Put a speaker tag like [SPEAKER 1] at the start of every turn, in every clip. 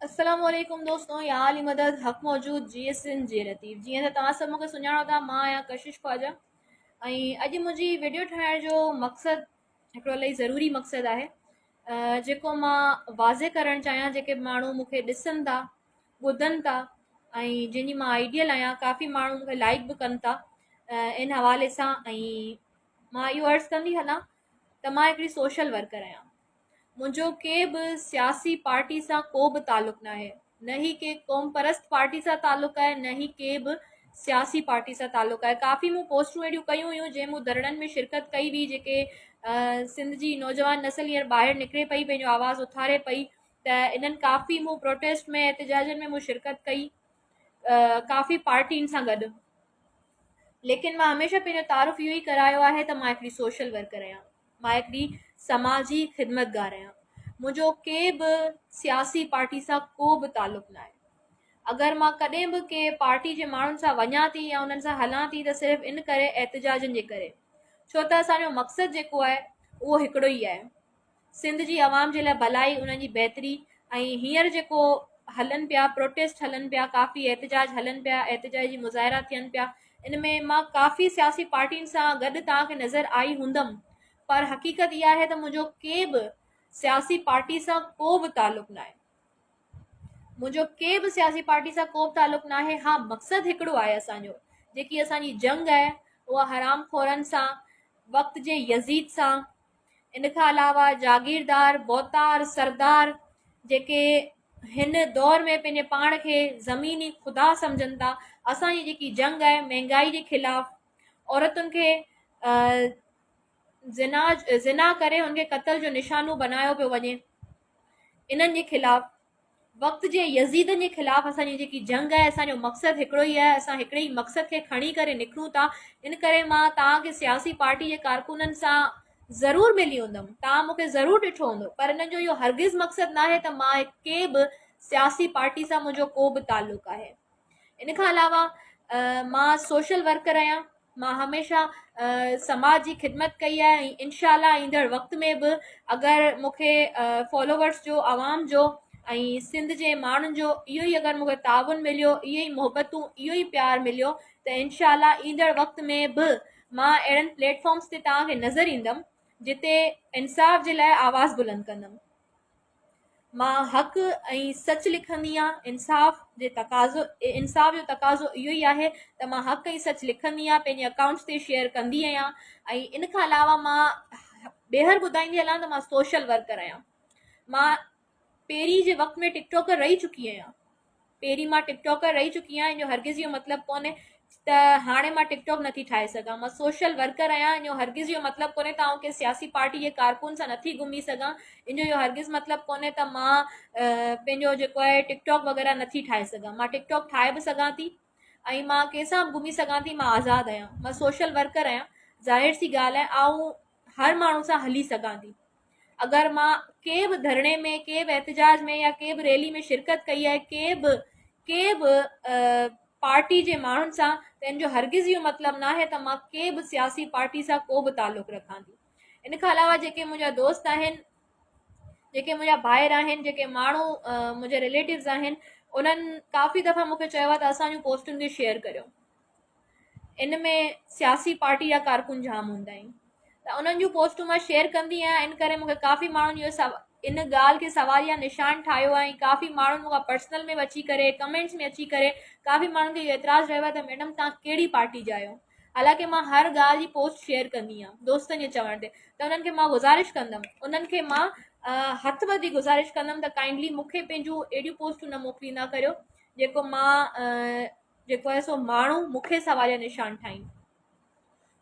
[SPEAKER 1] अस्सलाम वालेकुम दोस्तों, या अली मदद हक़ मौजूद GSN जे लतीफ़। जीअं त तव्हां सभु मूंखे सुञाणो था, मां आहियां कशिश ख्वाजा। ऐं अॼु मुंहिंजी वीडियो ठाहिण जो मक़सदु हिकिड़ो इलाही ज़रूरी मक़सदु आहे, जेको मां वाज़े करणु चाहियां। जेके माण्हू मूंखे ॾिसनि था, ॿुधनि था ऐं जंहिंजी मां आइडियल आहियां, काफ़ी माण्हू मूंखे लाइक बि कनि था इन हवाले सां। ऐं मां इहो अर्ज़ु कंदी हलां त मां हिकिड़ी सोशल वर्कर आहियां। मुंहिंजो के बि सियासी पार्टी सां को बि तालुक़ु न आहे, न ही के क़ौम परस्त पार्टी सां तालुक़ु आहे, न ही के बि सियासी पार्टी सां तालुक़ु आहे। काफ़ी मूं पोस्टूं अहिड़ियूं कयूं हुयूं जंहिं मूं धरणनि में शिरकत कई हुई, जेके सिंध जी नौजवान नस्ल हींअर ॿाहिरि निकिरे पई, पंहिंजो आवाज़ु उथारे पई। त इन्हनि काफ़ी मूं प्रोटेस्ट में एहतिजाजनि में मूं शिरकत कई, काफ़ी पार्टियुनि सां गॾु। लेकिन मां हमेशह पंहिंजो तारुफ़ इहो ई करायो आहे त मां हिकिड़ी सोशल वर्कर आहियां, मां हिकिड़ी समाजी ख़िदमतगार आहियां। मुंहिंजो के बि सियासी पार्टी सां को बि तालुक़ु न आहे। अगरि मां कॾहिं बि के पार्टी जे माण्हुनि सां वञा थी या उन्हनि सां हलां थी त सिर्फ़ु इन करे एहतिजाजनि जे करे, छो त असांजो मक़सदु जेको आहे उहो हिकिड़ो ई आहे, सिंध जी आवाम जे लाइ भलाई, उन्हनि जी बहितरी। ऐं हींअर जेको हलनि पिया प्रोटेस्ट हलनि पिया, काफ़ी एहतिजाज हलनि पिया, एहतिजाजी मुज़ाहिरा थियनि पिया, इन में मां काफ़ी सियासी पार्टियुनि सां गॾु तव्हांखे नज़र आई हूंदमि, पर हक़ीक़त इहा आहे त मुंहिंजो के बि सियासी पार्टी सां को बि तालुक़ु न आहे। मुंहिंजो के बि सियासी पार्टी सां को बि तालुक़ु न आहे। हा, मक़सदु हिकिड़ो आहे असांजो, जेकी असांजी जंग आहे उहा हराम खोरनि सां, वक़्त जे यज़ीद सां, इन खां अलावा जागीरदार बोतार सरदार जेके हिन दौर में पंहिंजे पाण खे ज़मीनी ख़ुदा सम्झनि था। असांजी जेकी जंग आहे महांगाई जे ख़िलाफ़, औरतुनि खे ज़िना करे हुनखे क़त्ल जो निशानो बनायो पियो वञे, इन्हनि जे ख़िलाफ़, वक़्त जे यज़ीदनि जे ख़िलाफ़ असांजी जेकी जंग आहे, असांजो मक़सदु हिकिड़ो ई आहे। असां हिकिड़े ई मक़सद खे खणी करे निकिरूं था। इन करे मां तव्हांखे सियासी पार्टी जे कारकुननि सां ज़रूरु मिली हूंदमि, तव्हां मूंखे ज़रूरु ॾिठो हूंदो, पर इन्हनि जो इहो हरगिज़ मक़सदु न आहे त मां के बि सियासी पार्टी सां मुंहिंजो को बि तालुक़ु आहे। इन खां अलावा मां सोशल वर्कर आहियां। मां हमेशह समाज जी ख़िदमत कई आहे ऐं इंशाअल्लाह ईंदड़ वक़्त में बि अगरि मूंखे फॉलोवर्स जो, आवाम जो ऐं सिंध जे माण्हुनि जो इहो ई अगरि मूंखे ताउन मिलियो, इहे ई मोहबतूं, इहो ई प्यारु मिलियो, त इंशाअल्लाह ईंदड़ वक़्त में बि मां अहिड़नि प्लेटफॉर्म्स ते तव्हांखे नज़र ईंदमि जिते इंसाफ़ जे लाइ आवाज़ बुलंद कंदमि। मां हक़ ऐं सच लिखंदी आहियां। इंसाफ़ जो तक़ाज़ो इहो ई आहे त मां हक़ ऐं सच लिखंदी आहियां, पंहिंजे अकाउंट्स ते शेयर कंदी आहियां। ऐं इन खां अलावा मां ॿीहर ॿुधाईंदी हलां त मां सोशल वर्कर आहियां। मां पहिरीं जे वक़्त में टिकटॉकर रही चुकी आहियां। पहिरीं मां टिकटॉकर रही चुकी आहियां, इहो हरगिज़ इहो मतिलबु कोन्हे त हाणे मां टिकटॉक नथी ठाहे सघां। मां सोशल वर्कर आहियां, इहो हरगिज़ इहो मतिलबु कोन्हे त के सियासी पार्टी जे कारकुन सां नथी घुमी सघां। इन जो इहो हरगिज़ मतिलबु कोन्हे त मां पंहिंजो जेको आहे टिकटॉक वग़ैरह नथी ठाहे सघां। मां टिकटॉक ठाहे बि सघां थी ऐं मां कंहिंसां बि घुमी सघां थी। मां आज़ादु आहियां, मां सोशल वर्कर आहियां। ज़ाहिर सी ॻाल्हि आहे, ऐं हर माण्हू सां हली सघां थी। अगरि मां के बि धरणे में, के बि एहतिजाज में या के बि रैली में शिरकत कई आहे के बि पार्टी जे माण्हुनि सां, त इन जो हरगिज़ इहो मतिलबु न आहे त मां के बि सियासी पार्टी सां को बि तालुक़ु रखां थी। इन खां अलावा जेके मुंहिंजा दोस्त आहिनि, जेके मुंहिंजा भाइर आहिनि, जेके माण्हू मुंहिंजे रिलेटिव्स आहिनि, उन्हनि काफ़ी दफ़ा मूंखे चयो आहे त असांजूं पोस्टुनि खे शेयर करियो। इन में सियासी पार्टी जा कारकुन जाम हूंदा आहिनि, त उन्हनि जूं पोस्टूं मां शेयर कंदी आहियां। इन करे मूंखे काफ़ी माण्हुनि इहो इन ॻाल्हि खे सवालिया निशान ठाहियो आहे ऐं काफ़ी माण्हुनि मूंखां पर्सनल में अची करे, कमेंट्स में अची करे काफ़ी माण्हुनि खे इहो एतिराज़ु रहियो आहे त मैडम तव्हां कहिड़ी पार्टी जा आहियो। हालांकि मां हर ॻाल्हि जी पोस्ट शेयर कंदी आहियां दोस्तनि जे चवण ते, त उन्हनि खे मां गुज़ारिश कंदमि, उन्हनि खे मां हथ ॿधी गुज़ारिश कंदमि त काइंडली मूंखे पंहिंजूं अहिड़ियूं पोस्टूं न मोकिलींदा करियो जेको मां जेको आहे सो माण्हू मूंखे सवालिया निशान ठाहीनि।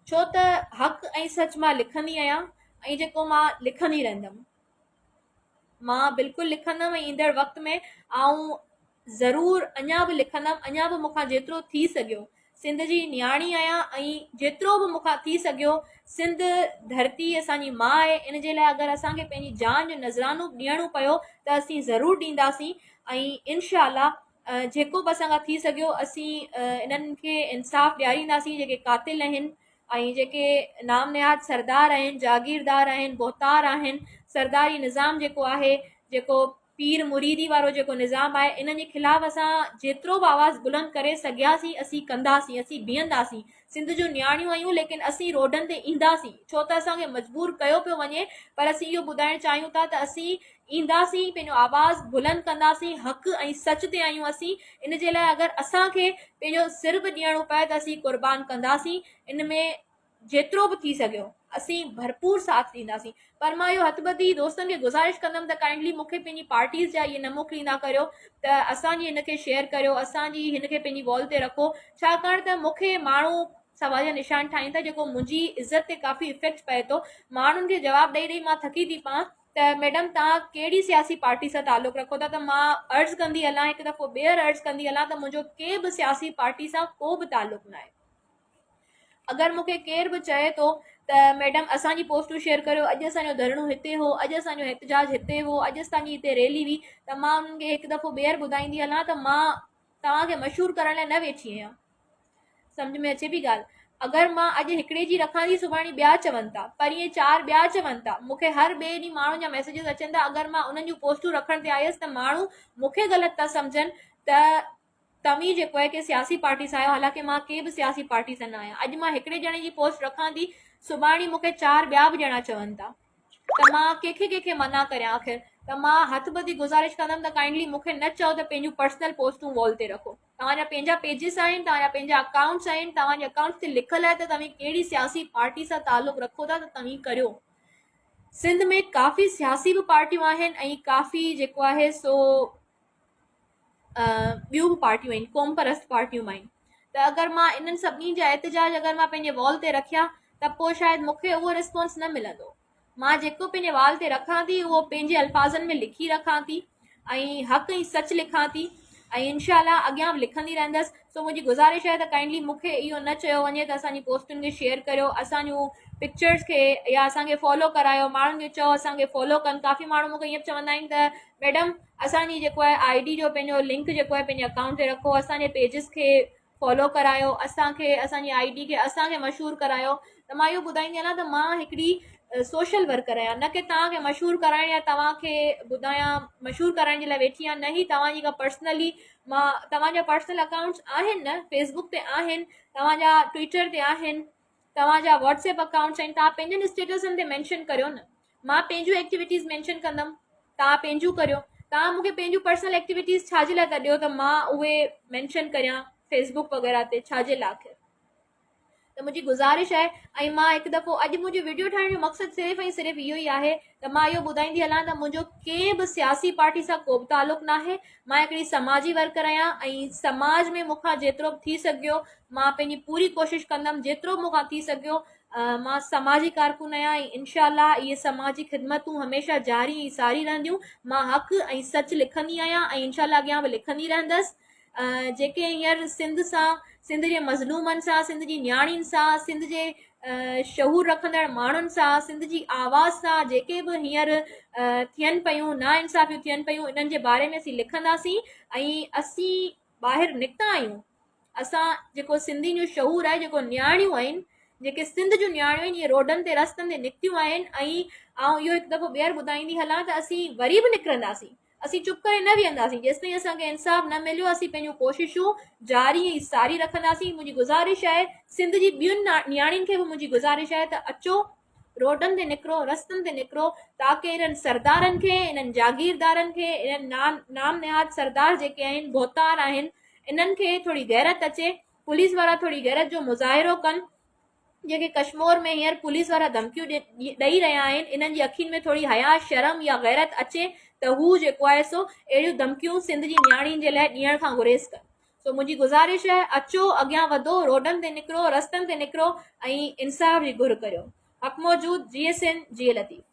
[SPEAKER 1] छो त हक़ ऐं सच मां लिखंदी आहियां ऐं जेको मां लिखंदी रहंदमि, मां बिल्कुलु लिखंदमि। ऐं ईंदड़ वक़्त में आऊं ज़रूरु अञा बि लिखंदमि, अञा बि मूंखां जेतिरो थी सघियो। सिंध जी नियाणी आहियां ऐं जेतिरो बि मूंखां थी सघियो, सिंध धरती असांजी माउ आहे, इन जे लाइ अगरि असांखे पंहिंजी जान जो नज़रानो ॾियणो पियो त असीं ज़रूरु ॾींदासीं। ऐं इनशाअल्लाह जेको बि असां खां थी सघियो असीं इन्हनि खे इंसाफ़ ॾियारींदासीं, जेके क़ातिल आहिनि ऐं जेके नाम निहाद सरदार आहिनि, जागीरदार आहिनि, बोतार आहिनि। सरदारी निज़ाम जेको आहे, जेको पीर मुरीदी वारो जेको निज़ाम आहे इन जे ख़िलाफ़ु असां जेतिरो बि आवाज़ु बुलंद करे सघियासीं असीं कंदासीं, असीं बीहंदासीं। सिंध जूं नियाणियूं आहियूं लेकिन असीं रोडनि ते ईंदासीं, छो त असांखे मजबूर कयो पियो वञे, पर असीं इहो ॿुधाइणु चाहियूं था त असीं ईंदासीं, पंहिंजो आवाज़ु बुलंद कंदासीं, हक़ ऐं सच ते आहियूं असीं। इन जे लाइ अगरि असांखे पंहिंजो सिर बि ॾियणो पए त असीं क़ुर्बान कंदासीं। इन में जेतिरो बि थी सघियो असीं भरपूर साथ ॾींदासीं। पर मां इहो हथबदी दोस्तनि खे गुज़ारिश कंदमि त काइंडली मूंखे पंहिंजी पार्टीज़ जा इहे न मोकिलींदा करियो त असांजी हिनखे शेयर करियो, असांजी हिनखे पंहिंजी वॉल ते रखो, छाकाणि त मूंखे माण्हू सवाल जा निशान ठाहिनि था जेको मुंहिंजी इज़त ते काफ़ी इफेक्ट पए थो। माण्हुनि खे जवाबु ॾेई ॾेई मां थकी थी पवां त मैडम तव्हां कहिड़ी सियासी पार्टी सां तालुक़ु रखो था। त मां अर्ज़ु कंदी हलां, हिकु दफ़ो ॿीहर अर्ज़ु कंदी हलां त मुंहिंजो के बि सियासी पार्टी सां को बि तालुक़ु न आहे। अगरि मूंखे केरु बि चए थो त मैडम असांजी पोस्टूं शेयर करियो, अॼु असांजो धरणो हिते हो, अॼु असांजो एहतजाज हिते हो, अॼु असांजी हिते रैली हुई, त मां उन्हनि खे हिकु दफ़ो ॿीहर ॿुधाईंदी हलां त मां तव्हांखे मशहूरु करण लाइ न वेठी आहियां। सम्झ में अचे पई ॻाल्हि? अगरि मां अॼु हिकिड़े जी रखां थी, सुभाणे ॿिया चवनि था, पर इहे 4 ॿिया चवनि था, मूंखे हर ॿिए ॾींहुं माण्हुनि जा मैसेजिस अचनि था। अगरि मां उन्हनि जूं पोस्टूं रखण ते आयसि त माण्हू मूंखे ग़लति था सम्झनि त तव्हीं जेको आहे की सियासी पार्टी सां आहियो, हालांकि मां के बि सियासी पार्टी सां न आहियां। अॼु मां हिकिड़े ॼणे जी पोस्ट रखां थी, सुभाणे मूंखे 4 ॿिया बि ॼणा चवनि था, त मां कंहिंखे मना करियां आख़िर? त मां हथबदी गुज़ारिश कंदमि त काइंडली मूंखे न चओ त पंहिंजूं पर्सनल पोस्टूं वॉल ते रखो। तव्हांजा पंहिंजा पेजिस आहिनि, तव्हांजा पंहिंजा अकाउंट्स आहिनि, तव्हांजे अकाउंट्स ते लिखियलु आहे त तव्हीं कहिड़ी सियासी पार्टी सां तालुक़ु रखो था त तव्हीं करियो। सिंध में काफ़ी सियासी बि पार्टियूं आहिनि ऐं काफ़ी जेको आहे सो ॿियूं बि पार्टियूं आहिनि, क़ौम परस्त पार्टियूं आहिनि। त अगरि मां इन्हनि सभिनी जा एहतजाज अगरि मां पंहिंजे वॉल ते रखिया त पोइ शायदि मूंखे उहो रिस्पॉन्स न मिलंदो। मां जेको पंहिंजे वॉल ते रखां थी उहो पंहिंजे अल्फाज़नि में लिखी रखां थी ऐं हक़ ऐं सच लिखां थी ऐं इनशाला अॻियां बि लिखंदी रहंदसि। सो मुंहिंजी गुज़ारिश आहे त काइंडली मूंखे इहो न चयो वञे त असांजी पोस्टुनि खे शेयर करियो, असांजूं पिक्चर्स खे या असांखे फॉलो करायो, माण्हुनि खे चओ असांखे फॉलो कनि। काफ़ी माण्हू मूंखे ईअं चवंदा आहिनि त मैडम असांजी जेको आहे ID जो पंहिंजो लिंक जेको आहे पंहिंजे अकाउंट ते रखो, असांजे पेजिस खे फॉलो करायो, असांखे असांजी ID खे असांखे मशहूरु करायो। त मां इहो ॿुधाईंदी आहियां त मां हिकिड़ी सोशल वर्कर आहियां, न की तव्हांखे मशहूरु कराइण या तव्हांखे ॿुधायां मशहूरु कराइण जे लाइ वेठी आहियां। न ई तव्हांजी का पर्सनली मां तव्हांजा पर्सनल अकाउंट्स आहिनि न, फेसबुक ते आहिनि, तव्हांजा ट्विटर ते आहिनि, तव्हांजा व्हाट्सएप अकाउंट्स आहिनि, तव्हां पंहिंजनि स्टेटसनि ते मैंशन करियो न। मां पंहिंजूं एक्टिविटीज़ मैंशन कंदमि, तव्हां पंहिंजूं करियो। तव्हां मूंखे पंहिंजूं पर्सनल एक्टिविटीज़ छाजे लाइ था ॾियो त मां उहे मैंशन करियां फेसबुक वग़ैरह ते? छाजे लाइ? त मुंहिंजी गुज़ारिश आहे। ऐं मां हिकु दफ़ो अॼु मुंहिंजी वीडियो ठाहिण जो मक़सदु सिर्फ़ु ऐं सिर्फ़ु इहो ई आहे त मां इहो ॿुधाईंदी हलां त मुंहिंजो कंहिं बि सियासी पार्टी सां को बि तालुक़ु न आहे। मां हिकिड़ी समाजी वर्कर आहियां ऐं समाज में मूंखां जेतिरो बि थी सघियो मां पंहिंजी पूरी कोशिशि कंदमि, जेतिरो बि मूंखां थी सघियो। मां समाजी कारकुन आहियां ऐं इनशाला इहे समाजी ख़िदमतूं हमेशह जारी ऐं सारी रहंदियूं। मां हक़ ऐं सच लिखंदी आहियां ऐं इनशाला अॻियां बि लिखंदी रहंदसि। जेके हींअर सिंध सां, सिंध जे मज़लूमनि सां, सिंध जी नियाणियुनि सां, सिंध जे शहूर रखंदड़ माण्हुनि सां, सिंध जी आवाज़ सां जेके बि हींअर थियनि पियूं, नाइंसाफ़ियूं थियनि पियूं, इन्हनि जे बारे में असीं लिखंदासीं ऐं असीं ॿाहिरि निकिता आहियूं। असां जेको सिंधियुनि जो शहूर आहे, जेको नियाणियूं आहिनि, जेके सिंध जूं नियाणियूं आहिनि, इहे रोडनि ते रस्तनि ते निकितियूं आहिनि ऐं इहो हिकु दफ़ो ॿीहर ॿुधाईंदी हलां त असीं वरी बि निकिरंदासीं। असीं चुप करे न वेहंदासीं जेसिताईं असांखे इंसाफ़ न मिलियो। असीं पंहिंजूं कोशिशूं जारी ऐं सारी रखंदासीं। मुंहिंजी गुज़ारिश आहे, सिंध जी ॿियुनि नियाणियुनि खे बि मुंहिंजी गुज़ारिश आहे त अचो, रोडनि ते निकिरो, रस्तनि ते निकिरो, ताकी इन्हनि सरदारनि खे, इन्हनि जागीरदारनि खे, इन्हनि नाम निहाद सरदार जेके आहिनि, बोतार आहिनि, इन्हनि खे थोरी गैरत अचे। पुलिस वारा थोरी गैरत जो मुज़ाहिरो कनि। जेके कश्मीर में हींअर पुलिस वारा धमकियूं ॾेई रहिया आहिनि, इन्हनि जी अखियुनि में थोरी हया, शर्म या गैरत अचे त हू जेको आहे सो अहिड़ियूं धमकियूं सिंध जी नियाणियुनि जे लाइ ॾियण खां गुरेज़ कनि। सो मुंहिंजी गुज़ारिश आहे, अचो, अॻियां वधो, रोडनि ते निकिरो, रस्तनि ते निकिरो ऐं इंसाफ़ जी घुर करियो। हक़ मौजूद, GSN, GA लतीफ़।